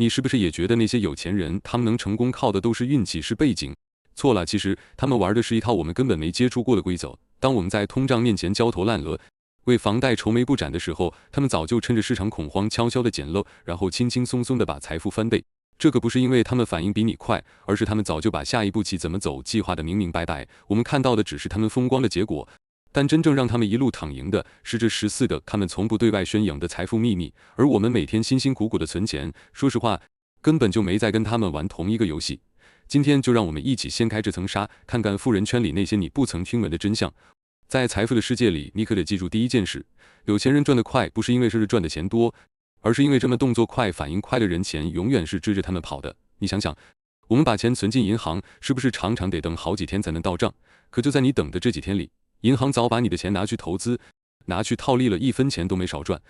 你是不是也觉得那些有钱人他们能成功靠的都是运气是背景？错了，其实他们玩的是一套我们根本没接触过的规则。当我们在通胀面前焦头烂额，为房贷愁眉不展的时候，他们早就趁着市场恐慌悄悄地捡漏，然后轻轻松松地把财富翻倍。这个不是因为他们反应比你快，而是他们早就把下一步棋怎么走计划得明明白白。我们看到的只是他们风光的结果，但真正让他们一路躺赢的是这14个他们从不对外宣扬的财富秘密。而我们每天辛辛苦苦的存钱，说实话，根本就没在跟他们玩同一个游戏。今天就让我们一起掀开这层纱，看看富人圈里那些你不曾听闻的真相。在财富的世界里，你可得记住第一件事：有钱人赚得快，不是因为是赚的钱多，而是因为这么动作快、反应快的人，钱永远是追着他们跑的。你想想，我们把钱存进银行，是不是常常得等好几天才能到账？可就在你等的这几天里，银行早把你的钱拿去投资，拿去套利了，1分钱都没少赚。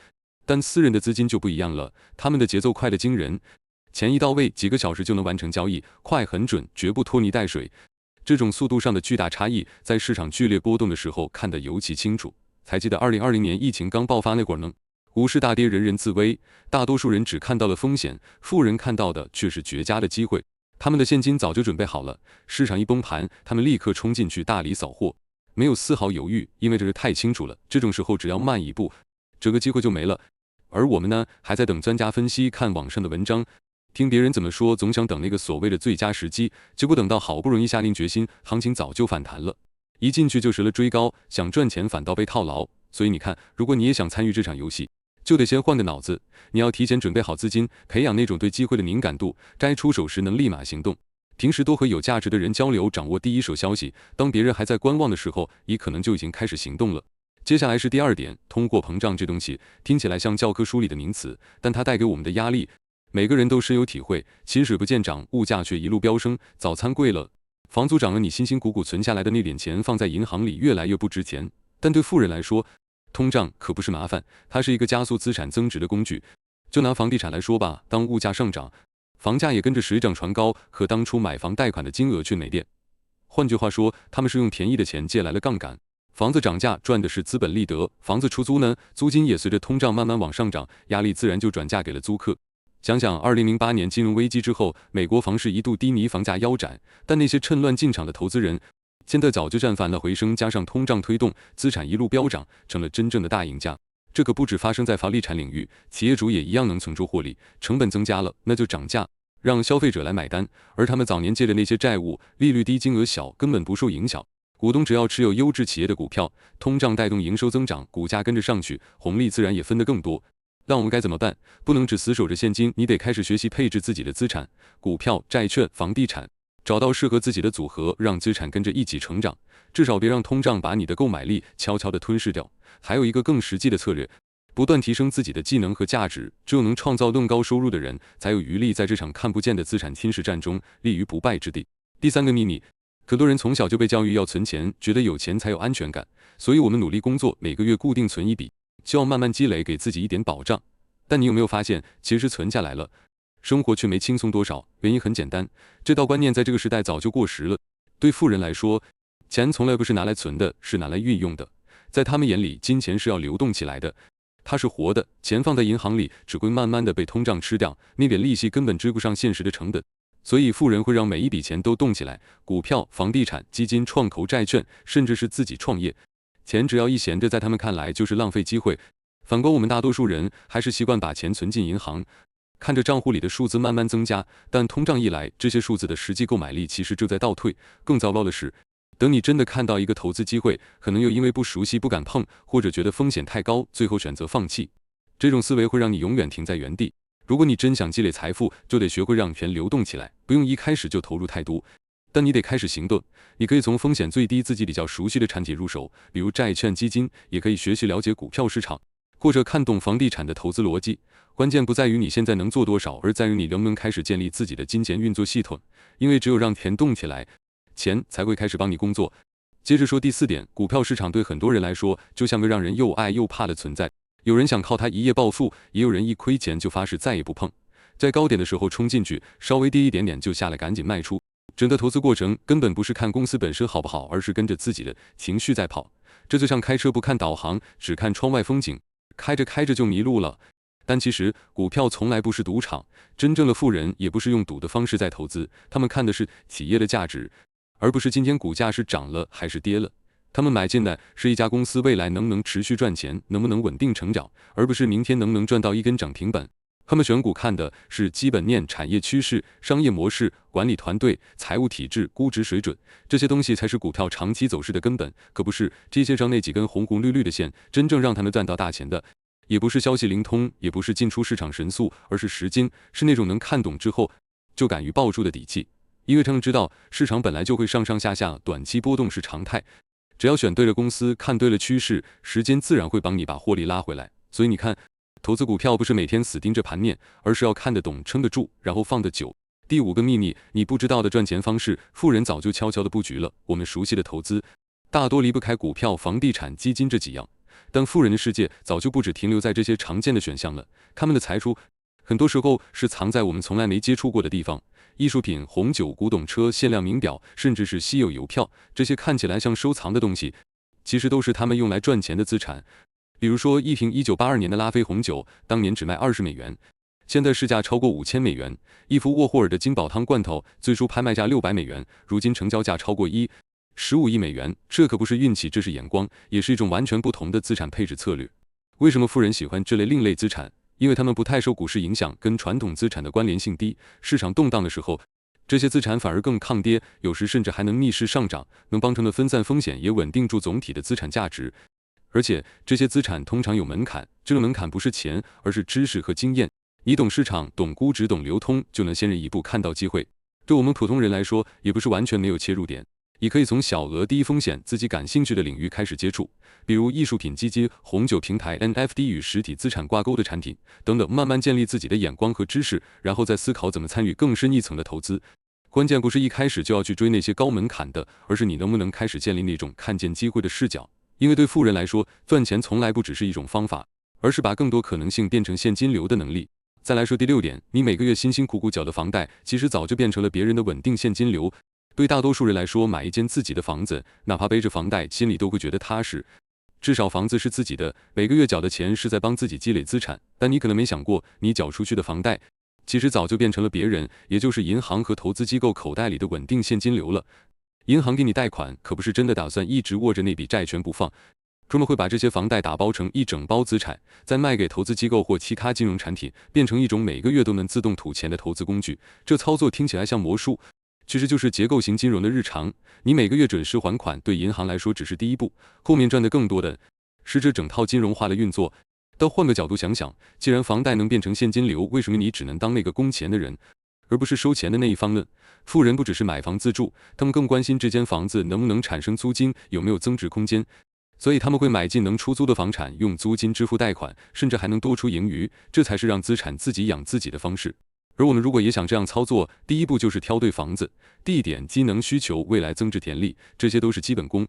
但私人的资金就不一样了，他们的节奏快得惊人，钱一到位，几个小时就能完成交易，快很准，绝不拖泥带水。这种速度上的巨大差异，在市场剧烈波动的时候看得尤其清楚。还记得2020年疫情刚爆发那会儿呢？股市大跌，人人自危，大多数人只看到了风险，富人看到的却是绝佳的机会。他们的现金早就准备好了，市场一崩盘，他们立刻冲进去大理扫货，没有丝毫犹豫，因为这是太清楚了。这种时候只要慢一步，这个机会就没了。而我们呢，还在等专家分析，看网上的文章，听别人怎么说，总想等那个所谓的最佳时机，结果等到好不容易下定决心，行情早就反弹了，一进去就是了追高，想赚钱反倒被套牢。所以你看，如果你也想参与这场游戏，就得先换个脑子，你要提前准备好资金，培养那种对机会的敏感度，该出手时能立马行动。平时多和有价值的人交流，掌握第一手消息，当别人还在观望的时候，你可能就已经开始行动了。接下来是第二点，通货膨胀这东西听起来像教科书里的名词，但它带给我们的压力，每个人都深有体会。起水不见涨，物价却一路飙升，早餐贵了，房租涨了，你辛辛苦苦存下来的那点钱放在银行里越来越不值钱。但对富人来说，通胀可不是麻烦，它是一个加速资产增值的工具。就拿房地产来说吧，当物价上涨，房价也跟着水涨船高，可当初买房贷款的金额却没变。换句话说，他们是用便宜的钱借来了杠杆。房子涨价赚的是资本利得，房子出租呢，租金也随着通胀慢慢往上涨，压力自然就转嫁给了租客。想想2008年金融危机之后，美国房市一度低迷，房价腰斩，但那些趁乱进场的投资人，现在早就站反了回升，加上通胀推动，资产一路飙涨，成了真正的大赢家。这可不只发生在房地产领域，企业主也一样能从中获利，成本增加了，那就涨价，让消费者来买单，而他们早年借的那些债务，利率低，金额小，根本不受影响。股东只要持有优质企业的股票，通胀带动营收增长，股价跟着上去，红利自然也分得更多。那我们该怎么办？不能只死守着现金，你得开始学习配置自己的资产，股票、债券、房地产，找到适合自己的组合，让资产跟着一起成长，至少别让通胀把你的购买力悄悄地吞噬掉。还有一个更实际的策略，不断提升自己的技能和价值，只有能创造更高收入的人，才有余力在这场看不见的资产侵蚀战中立于不败之地。第三个秘密，很多人从小就被教育要存钱，觉得有钱才有安全感，所以我们努力工作，每个月固定存一笔，希望慢慢积累，给自己一点保障。但你有没有发现，其实存下来了，生活却没轻松多少？原因很简单，这套观念在这个时代早就过时了。对富人来说，钱从来不是拿来存的，是拿来运用的。在他们眼里，金钱是要流动起来的，它是活的，钱放在银行里只会慢慢的被通胀吃掉，那点利息根本追不上现实的成本。所以富人会让每一笔钱都动起来，股票、房地产、基金、创投、债券，甚至是自己创业。钱只要一闲着，在他们看来就是浪费机会。反观我们大多数人，还是习惯把钱存进银行，看着账户里的数字慢慢增加，但通胀一来，这些数字的实际购买力其实正在倒退。更糟糕的是，等你真的看到一个投资机会，可能又因为不熟悉不敢碰，或者觉得风险太高，最后选择放弃。这种思维会让你永远停在原地。如果你真想积累财富，就得学会让钱流动起来，不用一开始就投入太多，但你得开始行动。你可以从风险最低、自己比较熟悉的产品入手，比如债券、基金，也可以学习了解股票市场，或者看懂房地产的投资逻辑。关键不在于你现在能做多少，而在于你能不能开始建立自己的金钱运作系统。因为只有让钱动起来，钱才会开始帮你工作。接着说第四点，股票市场对很多人来说，就像个让人又爱又怕的存在。有人想靠它一夜暴富，也有人一亏钱就发誓再也不碰。在高点的时候冲进去，稍微跌一点点就下来赶紧卖出。整个投资过程根本不是看公司本身好不好，而是跟着自己的情绪在跑。这就像开车不看导航，只看窗外风景，开着开着就迷路了。但其实股票从来不是赌场，真正的富人也不是用赌的方式在投资，他们看的是企业的价值，而不是今天股价是涨了还是跌了。他们买进的是一家公司未来能不能持续赚钱，能不能稳定成长，而不是明天能不能赚到一根涨停板。他们选股看的是基本面、产业趋势、商业模式、管理团队、财务体制、估值水准，这些东西才是股票长期走势的根本，可不是这些上那几根红红绿绿的线真正让他们赚到大钱的。也不是消息灵通，也不是进出市场神速，而是时间，是那种能看懂之后就敢于抱住的底气。因为他们知道市场本来就会上上下下，短期波动是常态，只要选对了公司，看对了趋势，时间自然会帮你把获利拉回来。所以你看，投资股票不是每天死盯着盘面，而是要看得懂、撑得住，然后放得久。第5个秘密，你不知道的赚钱方式，富人早就悄悄的布局了。我们熟悉的投资，大多离不开股票、房地产、基金这几样。但富人的世界早就不只停留在这些常见的选项了，他们的财富很多时候是藏在我们从来没接触过的地方。艺术品、红酒、古董车、限量名表，甚至是稀有邮票，这些看起来像收藏的东西，其实都是他们用来赚钱的资产。比如说一瓶1982年的拉菲红酒，当年只卖$20，现在市价超过$5000。一幅沃霍尔的金宝汤罐头，最初拍卖价$600，如今成交价超过15亿美元，这可不是运气，这是眼光，也是一种完全不同的资产配置策略。为什么富人喜欢这类另类资产？因为他们不太受股市影响，跟传统资产的关联性低，市场动荡的时候，这些资产反而更抗跌，有时甚至还能逆势上涨，能帮他们分散风险，也稳定住总体的资产价值。而且这些资产通常有门槛，这个门槛不是钱，而是知识和经验。你懂市场，懂估值，懂流通，就能先人一步看到机会。对我们普通人来说，也不是完全没有切入点。也可以从小额低风险自己感兴趣的领域开始接触，比如艺术品基金、红酒平台、NFT 与实体资产挂钩的产品等等，慢慢建立自己的眼光和知识，然后再思考怎么参与更深一层的投资。关键不是一开始就要去追那些高门槛的，而是你能不能开始建立那种看见机会的视角。因为对富人来说，赚钱从来不只是一种方法，而是把更多可能性变成现金流的能力。再来说第6点，你每个月辛辛苦苦缴的房贷，其实早就变成了别人的稳定现金流。对大多数人来说，买一间自己的房子，哪怕背着房贷，心里都会觉得踏实。至少房子是自己的，每个月缴的钱是在帮自己积累资产。但你可能没想过，你缴出去的房贷，其实早就变成了别人，也就是银行和投资机构口袋里的稳定现金流了。银行给你贷款，可不是真的打算一直握着那笔债权不放，专门会把这些房贷打包成一整包资产，再卖给投资机构或其他金融产品，变成一种每个月都能自动吐钱的投资工具。这操作听起来像魔术，其实就是结构型金融的日常。你每个月准时还款，对银行来说只是第一步，后面赚的更多的是这整套金融化的运作。但换个角度想想，既然房贷能变成现金流，为什么你只能当那个供钱的人，而不是收钱的那一方呢？富人不只是买房自住，他们更关心这间房子能不能产生租金，有没有增值空间。所以他们会买进能出租的房产，用租金支付贷款，甚至还能多出盈余，这才是让资产自己养自己的方式。而我们如果也想这样操作，第一步就是挑对房子、地点、机能需求、未来增值潜力，这些都是基本功。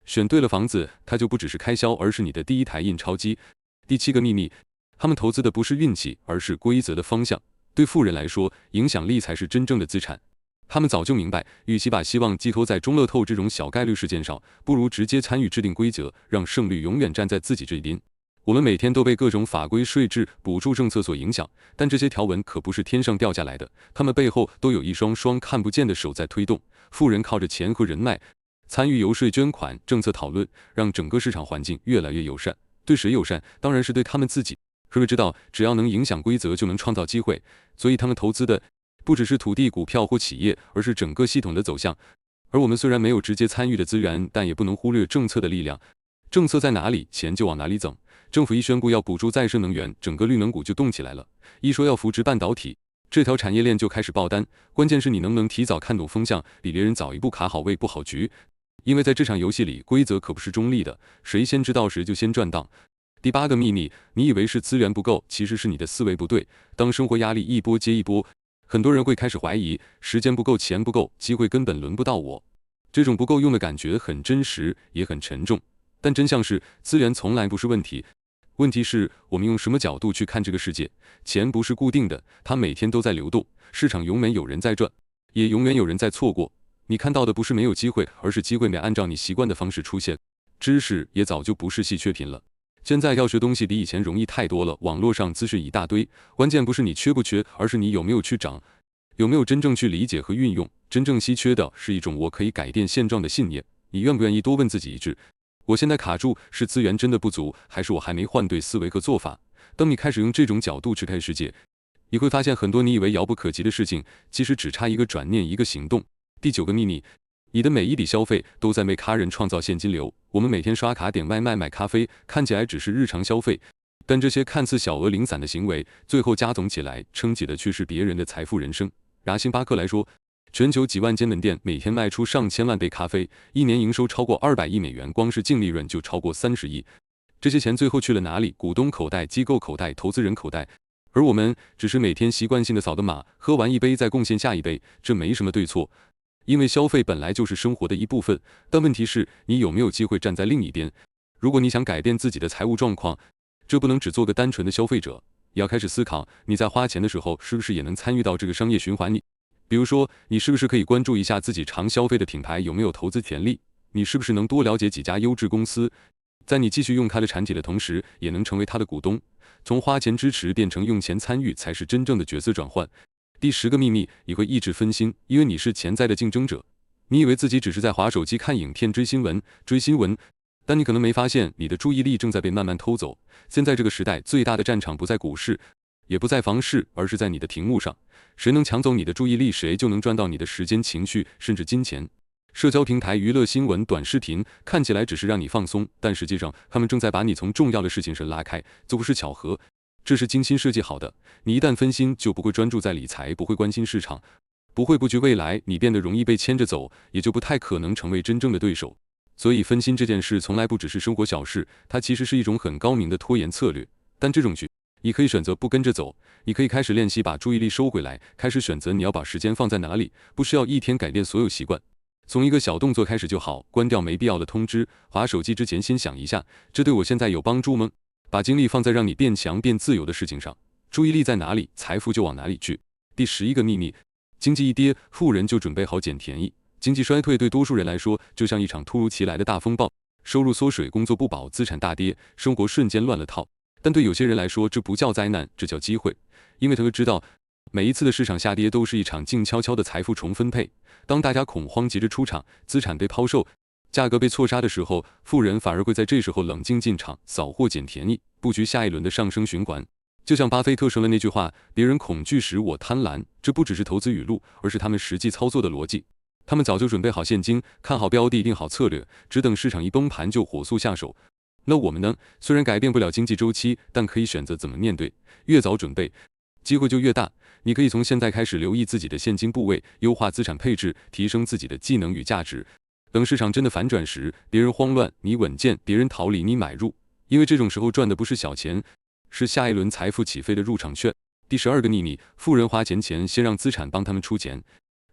选对了房子，它就不只是开销，而是你的第一台印钞机。第7个秘密，他们投资的不是运气，而是规则的方向。对富人来说，影响力才是真正的资产。他们早就明白，与其把希望寄托在中乐透这种小概率事件上，不如直接参与制定规则，让胜率永远站在自己这一边。我们每天都被各种法规、税制、补助政策所影响，但这些条文可不是天上掉下来的，它们背后都有一双双看不见的手在推动。富人靠着钱和人脉，参与游说、捐款、政策讨论，让整个市场环境越来越友善。对谁友善？当然是对他们自己。各位知道，只要能影响规则，就能创造机会，所以他们投资的不只是土地、股票或企业，而是整个系统的走向。而我们虽然没有直接参与的资源，但也不能忽略政策的力量。政策在哪里，钱就往哪里走。政府一宣布要补助再生能源，整个绿能股就动起来了；一说要扶植半导体，这条产业链就开始爆单。关键是你能不能提早看懂风向，比别人早一步卡好位、布好局。因为在这场游戏里，规则可不是中立的，谁先知道谁就先赚到。第8个秘密，你以为是资源不够，其实是你的思维不对。当生活压力一波接一波，很多人会开始怀疑，时间不够，钱不够，机会根本轮不到我。这种不够用的感觉很真实，也很沉重。但真相是，资源从来不是问题，问题是我们用什么角度去看这个世界。钱不是固定的，它每天都在流动，市场永远有人在赚，也永远有人在错过。你看到的不是没有机会，而是机会没按照你习惯的方式出现。知识也早就不是稀缺品了。现在要学东西比以前容易太多了，网络上资讯一大堆，关键不是你缺不缺，而是你有没有去长，有没有真正去理解和运用。真正稀缺的是一种我可以改变现状的信念。你愿不愿意多问自己一句：我现在卡住，是资源真的不足，还是我还没换对思维和做法？当你开始用这种角度去看世界，你会发现很多你以为遥不可及的事情，其实只差一个转念，一个行动。第9个秘密，你的每一笔消费都在为他人创造现金流。我们每天刷卡、点外卖、买咖啡，看起来只是日常消费，但这些看似小额零散的行为，最后加总起来，撑起的却是别人的财富人生。拿星巴克来说，全球几万间门店每天卖出上千万杯咖啡，一年营收超过200亿美元，光是净利润就超过30亿。这些钱最后去了哪里？股东口袋、机构口袋、投资人口袋。而我们只是每天习惯性的扫个码，喝完一杯再贡献下一杯，这没什么对错，因为消费本来就是生活的一部分。但问题是，你有没有机会站在另一边？如果你想改变自己的财务状况，这不能只做个单纯的消费者，也要开始思考你在花钱的时候是不是也能参与到这个商业循环里。比如说，你是不是可以关注一下自己常消费的品牌有没有投资潜力？你是不是能多了解几家优质公司，在你继续用它的产品的同时，也能成为它的股东？从花钱支持变成用钱参与，才是真正的角色转换。第10个秘密，你会抑制分心，因为你是潜在的竞争者。你以为自己只是在滑手机、看影片、追新闻，但你可能没发现，你的注意力正在被慢慢偷走。现在这个时代，最大的战场不在股市，也不在房市，而是在你的屏幕上。谁能抢走你的注意力，谁就能赚到你的时间、情绪，甚至金钱。社交平台、娱乐新闻、短视频看起来只是让你放松，但实际上他们正在把你从重要的事情上拉开，这不是巧合，这是精心设计好的。你一旦分心，就不会专注在理财，不会关心市场，不会布局未来，你变得容易被牵着走，也就不太可能成为真正的对手。所以分心这件事从来不只是生活小事，它其实是一种很高明的拖延策略。但这种剧，你可以选择不跟着走，你可以开始练习把注意力收回来，开始选择你要把时间放在哪里，不需要一天改变所有习惯。从一个小动作开始就好，关掉没必要的通知，滑手机之前先想一下，这对我现在有帮助吗？把精力放在让你变强变自由的事情上，注意力在哪里，财富就往哪里去。第11个秘密，经济一跌，富人就准备好捡便宜。经济衰退对多数人来说，就像一场突如其来的大风暴，收入缩水，工作不保，资产大跌，生活瞬间乱了套。但对有些人来说，这不叫灾难，这叫机会，因为他们知道，每一次的市场下跌都是一场静悄悄的财富重分配。当大家恐慌急着出场，资产被抛售，价格被错杀的时候，富人反而会在这时候冷静进场，扫货捡便宜，布局下一轮的上升循环。就像巴菲特说了那句话，别人恐惧时我贪婪，这不只是投资语录，而是他们实际操作的逻辑。他们早就准备好现金，看好标的，定好策略，只等市场一崩盘就火速下手。那我们呢？虽然改变不了经济周期，但可以选择怎么面对。越早准备，机会就越大。你可以从现在开始留意自己的现金部位，优化资产配置，提升自己的技能与价值。等市场真的反转时，别人慌乱你稳健，别人逃离你买入，因为这种时候赚的不是小钱，是下一轮财富起飞的入场券。第12个秘密，富人花钱前先让资产帮他们出钱。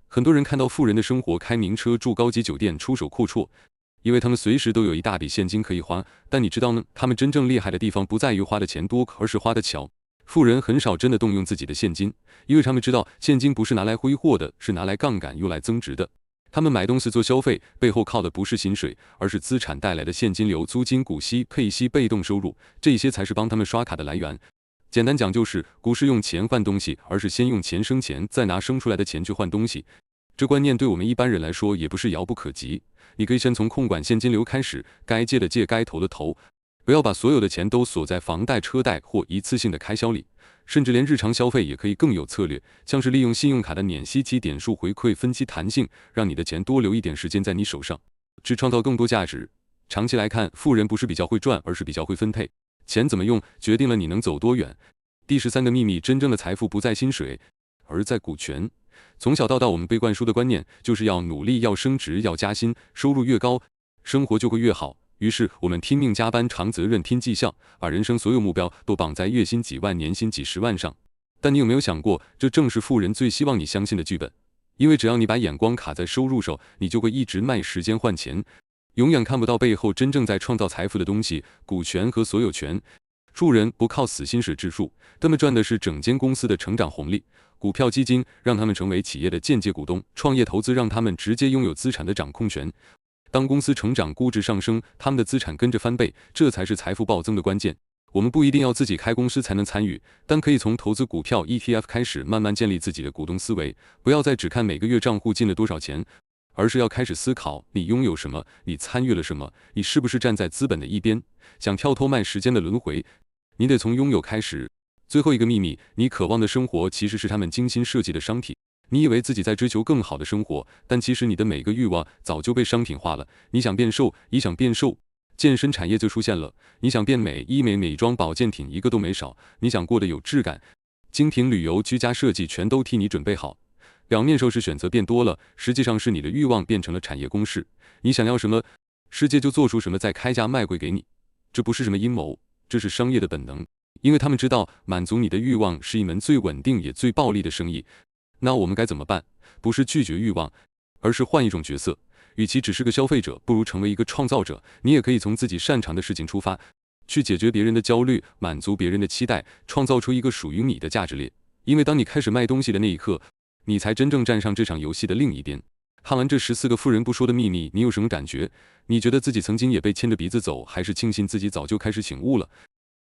很多人看到富人的生活，开名车，住高级酒店，出手阔绰，因为他们随时都有一大笔现金可以花。但你知道呢？他们真正厉害的地方不在于花的钱多，而是花的巧。富人很少真的动用自己的现金，因为他们知道现金不是拿来挥霍的，是拿来杠杆用来增值的。他们买东西做消费，背后靠的不是薪水，而是资产带来的现金流、租金、股息、配息、被动收入，这些才是帮他们刷卡的来源。简单讲就是，股市用钱换东西，而是先用钱生钱，再拿生出来的钱去换东西。这观念对我们一般人来说也不是遥不可及。你可以先从控管现金流开始，该借的借，该投的投。不要把所有的钱都锁在房贷、车贷或一次性的开销里，甚至连日常消费也可以更有策略，像是利用信用卡的免息期、点数回馈、分期弹性，让你的钱多留一点时间在你手上，只创造更多价值。长期来看，富人不是比较会赚，而是比较会分配。钱怎么用，决定了你能走多远。第13个秘密，真正的财富不在薪水，而在股权。从小到大，我们被灌输的观念就是要努力，要升职，要加薪，收入越高，生活就会越好。于是我们拼命加班，长责任，拼绩效，把人生所有目标都绑在月薪几万、年薪几十万上。但你有没有想过，这正是富人最希望你相信的剧本？因为只要你把眼光卡在收入上，你就会一直卖时间换钱，永远看不到背后真正在创造财富的东西——股权和所有权。富人不靠死薪水致富，他们赚的是整间公司的成长红利。股票基金让他们成为企业的间接股东，创业投资让他们直接拥有资产的掌控权。当公司成长，估值上升，他们的资产跟着翻倍，这才是财富暴增的关键。我们不一定要自己开公司才能参与，但可以从投资股票 ETF 开始，慢慢建立自己的股东思维。不要再只看每个月账户进了多少钱，而是要开始思考你拥有什么，你参与了什么，你是不是站在资本的一边。想跳脱慢时间的轮回，你得从拥有开始。最后一个秘密，你渴望的生活其实是他们精心设计的商品。你以为自己在追求更好的生活，但其实你的每个欲望早就被商品化了。你想变瘦，一想变瘦，健身产业就出现了；你想变美，医美、美妆、保健品一个都没少；你想过得有质感，精品旅游、居家设计全都替你准备好。表面上是选择变多了，实际上是你的欲望变成了产业公式。你想要什么，世界就做出什么，再开价卖贵给你。这不是什么阴谋，这是商业的本能，因为他们知道满足你的欲望是一门最稳定也最暴利的生意。那我们该怎么办？不是拒绝欲望，而是换一种角色。与其只是个消费者，不如成为一个创造者。你也可以从自己擅长的事情出发，去解决别人的焦虑，满足别人的期待，创造出一个属于你的价值链。因为当你开始卖东西的那一刻，你才真正站上这场游戏的另一边。看完这14个富人不说的秘密，你有什么感觉？你觉得自己曾经也被牵着鼻子走，还是庆幸自己早就开始醒悟了？